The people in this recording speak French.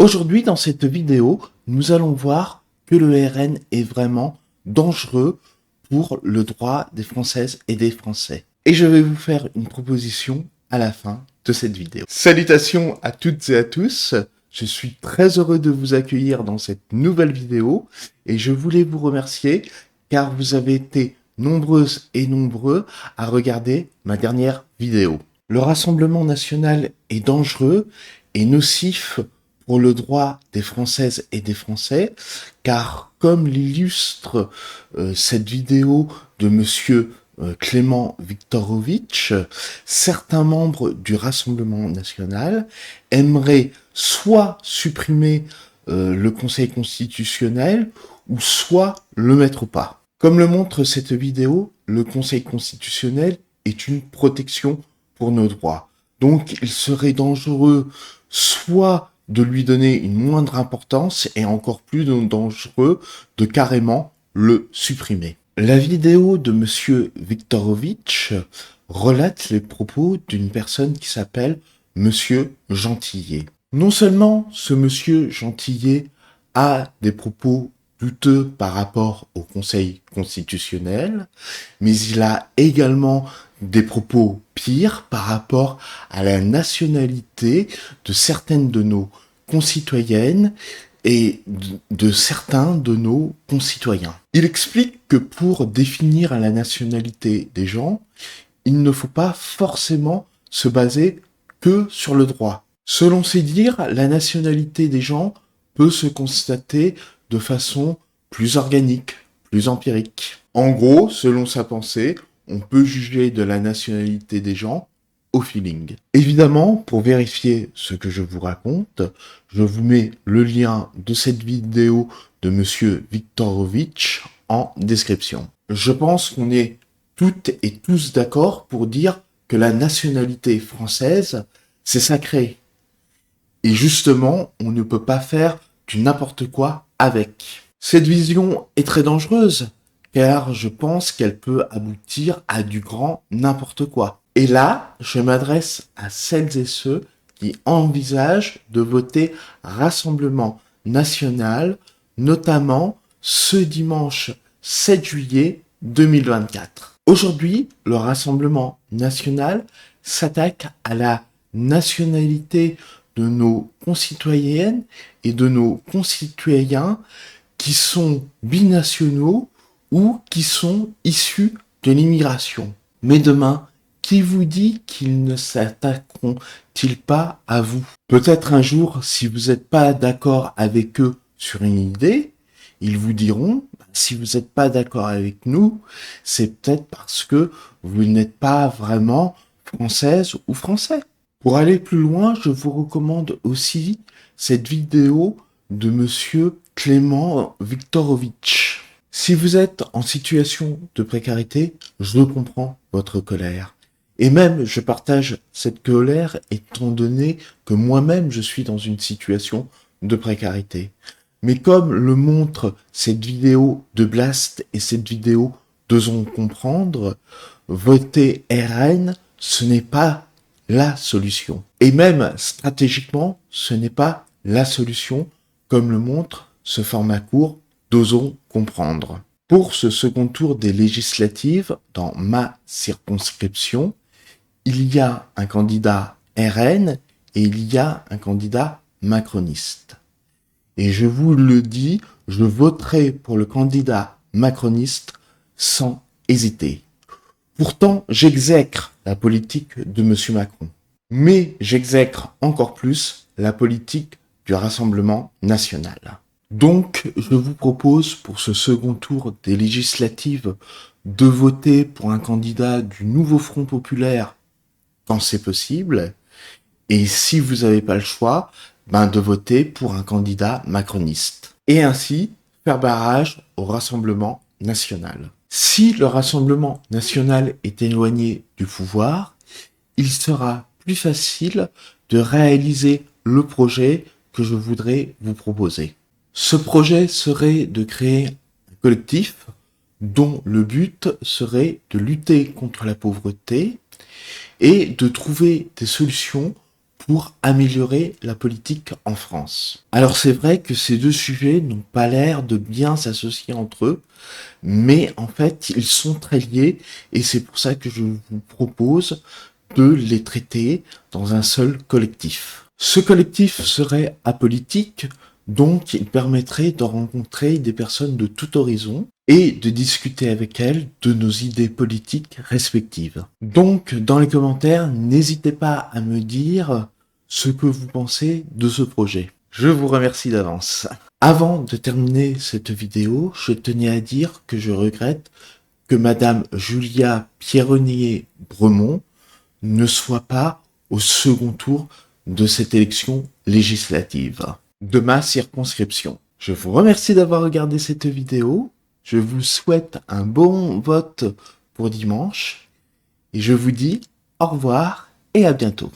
Aujourd'hui, dans cette vidéo, nous allons voir que le RN est vraiment dangereux pour le droit des Françaises et des Français. Et je vais vous faire une proposition à la fin de cette vidéo. Salutations à toutes et à tous. Je suis très heureux de vous accueillir dans cette nouvelle vidéo et je voulais vous remercier car vous avez été nombreuses et nombreux à regarder ma dernière vidéo. Le Rassemblement national est dangereux et nocif pour le droit des Françaises et des Français, car comme l'illustre cette vidéo de monsieur Clément Viktorovitch, certains membres du Rassemblement national aimeraient soit supprimer le Conseil constitutionnel, ou soit le mettre au pas. Comme le montre cette vidéo, le Conseil constitutionnel est une protection pour nos droits. Donc il serait dangereux soit de lui donner une moindre importance et encore plus dangereux de carrément le supprimer. La vidéo de monsieur Viktorovitch relate les propos d'une personne qui s'appelle monsieur Gentillet. Non seulement ce monsieur Gentillet a des propos douteux par rapport au Conseil constitutionnel, mais il a également des propos pires par rapport à la nationalité de certaines de nos concitoyennes et de certains de nos concitoyens. Il explique que pour définir la nationalité des gens, il ne faut pas forcément se baser que sur le droit. Selon ses dires, la nationalité des gens peut se constater de façon plus organique, plus empirique. En gros, selon sa pensée, on peut juger de la nationalité des gens au feeling. Évidemment, pour vérifier ce que je vous raconte, je vous mets le lien de cette vidéo de monsieur Viktorovitch en description. Je pense qu'on est toutes et tous d'accord pour dire que la nationalité française, c'est sacré. Et justement, on ne peut pas faire du n'importe quoi avec. Cette vision est très dangereuse, car je pense qu'elle peut aboutir à du grand n'importe quoi. Et là, je m'adresse à celles et ceux qui envisagent de voter Rassemblement national, notamment ce dimanche 7 juillet 2024. Aujourd'hui, le Rassemblement national s'attaque à la nationalité de nos concitoyennes et de nos concitoyens qui sont binationaux ou qui sont issus de l'immigration. Mais demain, qui vous dit qu'ils ne s'attaqueront-ils pas à vous? Peut-être un jour, si vous n'êtes pas d'accord avec eux sur une idée, ils vous diront, si vous n'êtes pas d'accord avec nous, c'est peut-être parce que vous n'êtes pas vraiment française ou français. Pour aller plus loin, je vous recommande aussi cette vidéo de monsieur Clément Viktorovitch. Si vous êtes en situation de précarité, je comprends votre colère. Et même, je partage cette colère étant donné que moi-même, je suis dans une situation de précarité. Mais comme le montre cette vidéo de Blast et cette vidéo d'Osons comprendre, voter RN, ce n'est pas la solution. Et même stratégiquement, ce n'est pas la solution, comme le montre ce format court d'Osons comprendre. Pour ce second tour des législatives, dans ma circonscription, il y a un candidat RN et il y a un candidat macroniste. Et je vous le dis, je voterai pour le candidat macroniste sans hésiter. Pourtant, j'exècre la politique de monsieur Macron. Mais j'exècre encore plus la politique du Rassemblement national. Donc, je vous propose pour ce second tour des législatives de voter pour un candidat du nouveau Front populaire quand c'est possible. Et si vous n'avez pas le choix, de voter pour un candidat macroniste. Et ainsi, faire barrage au Rassemblement national. Si le Rassemblement national est éloigné du pouvoir, il sera plus facile de réaliser le projet que je voudrais vous proposer. Ce projet serait de créer un collectif dont le but serait de lutter contre la pauvreté et de trouver des solutions pour améliorer la politique en France. Alors c'est vrai que ces deux sujets n'ont pas l'air de bien s'associer entre eux, mais en fait ils sont très liés et c'est pour ça que je vous propose de les traiter dans un seul collectif. Ce collectif serait apolitique, donc il permettrait de rencontrer des personnes de tout horizon et de discuter avec elles de nos idées politiques respectives. Donc dans les commentaires, n'hésitez pas à me dire ce que vous pensez de ce projet. Je vous remercie d'avance. Avant de terminer cette vidéo, je tenais à dire que je regrette que Madame Julia Pierronnier-Bremont ne soit pas au second tour de cette élection législative de ma circonscription. Je vous remercie d'avoir regardé cette vidéo. Je vous souhaite un bon vote pour dimanche. Et je vous dis au revoir et à bientôt.